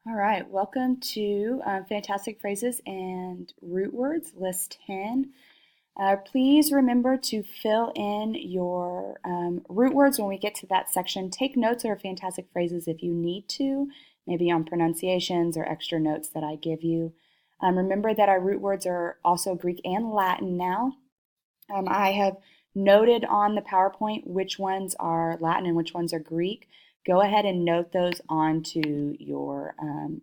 All right, welcome to Fantastic Phrases and Root Words, List 10. Please remember to fill in your root words when we get to that section. Take notes of fantastic phrases if you need to, maybe on pronunciations or extra notes that I give you. Remember that our root words are also Greek and Latin now. I have noted on the PowerPoint which ones are Latin and which ones are Greek. Go ahead and note those onto your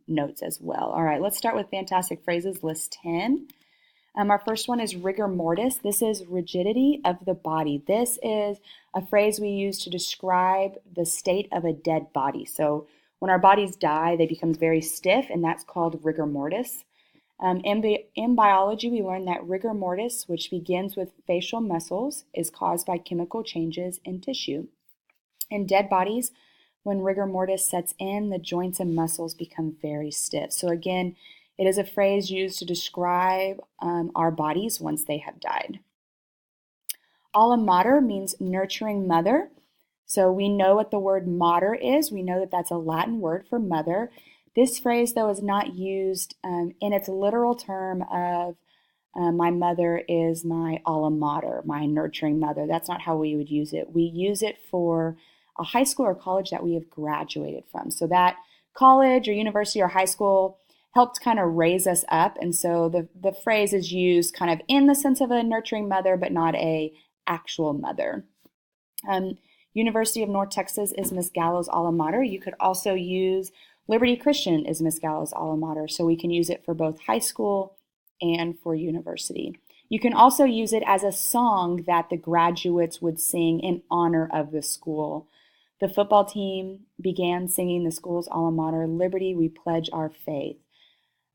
notes as well. All right, let's start with fantastic phrases, list 10. Our first one is rigor mortis. This is rigidity of the body. This is a phrase we use to describe the state of a dead body. So when our bodies die, they become very stiff, and that's called rigor mortis. In biology, we learned that rigor mortis, which begins with facial muscles, is caused by chemical changes in tissue. In dead bodies, when rigor mortis sets in, the joints and muscles become very stiff. So again, it is a phrase used to describe our bodies once they have died. Alma mater means nurturing mother. So we know what the word mater is. We know that that's a Latin word for mother. This phrase, though, is not used in its literal term of my mother is my alma mater, my nurturing mother. That's not how we would use it. We use it for a high school or college that we have graduated from. So that college or university or high school helped kind of raise us up. And so the phrase is used kind of in the sense of a nurturing mother, but not a actual mother. University of North Texas is Miss Gallo's alma mater. You could also use Liberty Christian is Miss Gallo's alma mater, so we can use it for both high school and for university. You can also use it as a song that the graduates would sing in honor of the school. The football team began singing the school's alma mater, Liberty, we pledge our faith.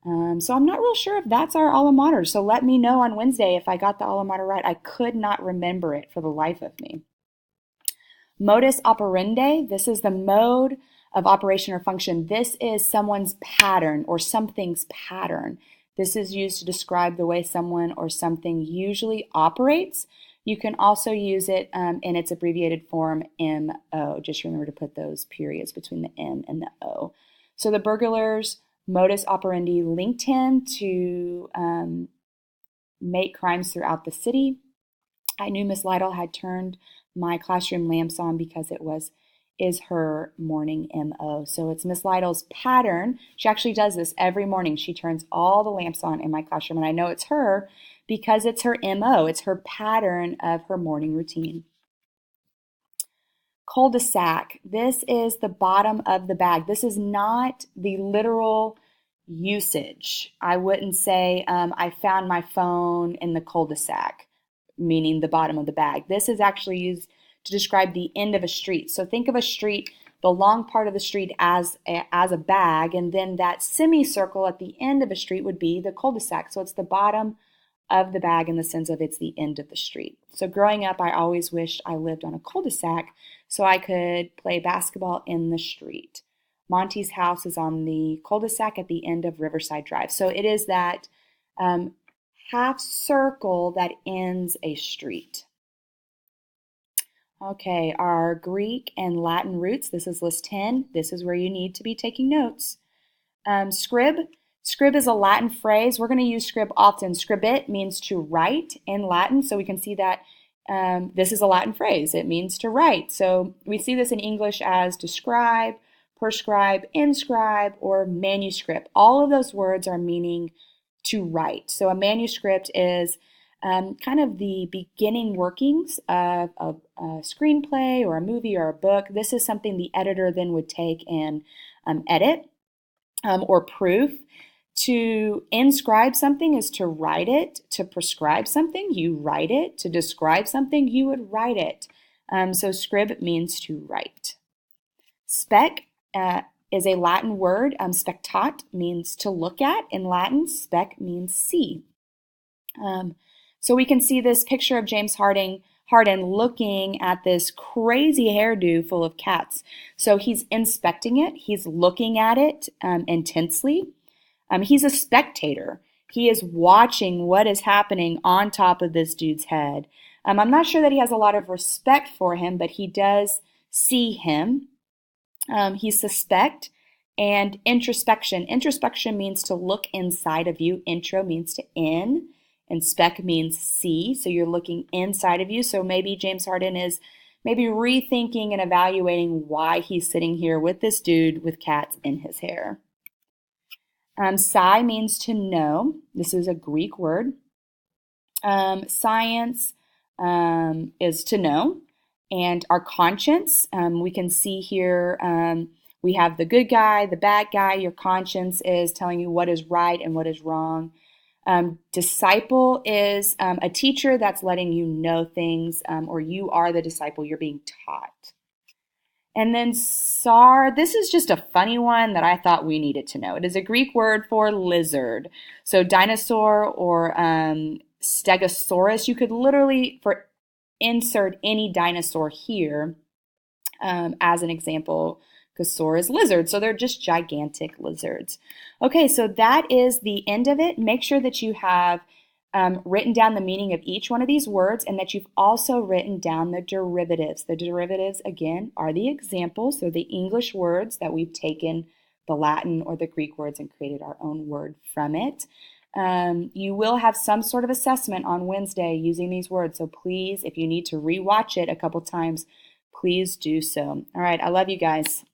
So I'm not real sure if that's our alma mater, so let me know on Wednesday if I got the alma mater right. I could not remember it for the life of me. Modus operandi, this is the mode of operation or function. This is someone's pattern or something's pattern. This is used to describe the way someone or something usually operates. You can also use it in its abbreviated form, MO. Just remember to put those periods between the M and the O. So the burglars' modus operandi linked him to make crimes throughout the city. I knew Miss Lytle had turned my classroom lamps on because it is her morning MO. So it's Miss Lytle's pattern. She actually does this every morning. She turns all the lamps on in my classroom, and I know it's her because it's her MO. It's her pattern of her morning routine. Cul-de-sac. This is the bottom of the bag. This is not the literal usage. I wouldn't say I found my phone in the cul-de-sac, meaning the bottom of the bag. This is actually used to describe the end of a street. So think of a street, the long part of the street as a bag, and then that semicircle at the end of a street would be the cul-de-sac. So it's the bottom of the bag in the sense of it's the end of the street. So growing up, I always wished I lived on a cul-de-sac so I could play basketball in the street. Monty's house is on the cul-de-sac at the end of Riverside Drive. So it is that half circle that ends a street. Okay, our Greek and Latin roots. This is list 10. This is where you need to be taking notes. Scrib. Scrib is a Latin phrase. We're going to use scrib often. Scribit means to write in Latin, so we can see that this is a Latin phrase. It means to write. So we see this in English as describe, prescribe, inscribe, or manuscript. All of those words are meaning to write. So a manuscript is kind of the beginning workings of a screenplay or a movie or a book. This is something the editor then would take and edit or proof. To inscribe something is to write it. To prescribe something, you write it. To describe something, you would write it. So scrib means to write. Spec is a Latin word. Spectat means to look at in Latin. Spec means see. So we can see this picture of James Harden looking at this crazy hairdo full of cats. So he's inspecting it. He's looking at it intensely. He's a spectator. He is watching what is happening on top of this dude's head. I'm not sure that he has a lot of respect for him, but he does see him. He's suspect. And introspection. Introspection means to look inside of you. Intro means to in, and spec means see. So you're looking inside of you. So maybe James Harden is maybe rethinking and evaluating why he's sitting here with this dude with cats in his hair. Psi means to know. This is a Greek word. Science is to know. And our conscience, we can see here, we have the good guy, the bad guy. Your conscience is telling you what is right and what is wrong. Disciple is a teacher that's letting you know things, or you are the disciple, you're being taught. And then SAR, this is just a funny one that I thought we needed to know. It is a Greek word for lizard. So dinosaur or Stegosaurus, you could literally insert any dinosaur here as an example, because SAR is lizard. So they're just gigantic lizards. Okay, so that is the end of it. Make sure that you have written down the meaning of each one of these words and that you've also written down the derivatives. The derivatives, again, are the examples, so the English words that we've taken the Latin or the Greek words and created our own word from it. You will have some sort of assessment on Wednesday using these words, so please, if you need to rewatch it a couple times, please do so. All right, I love you guys.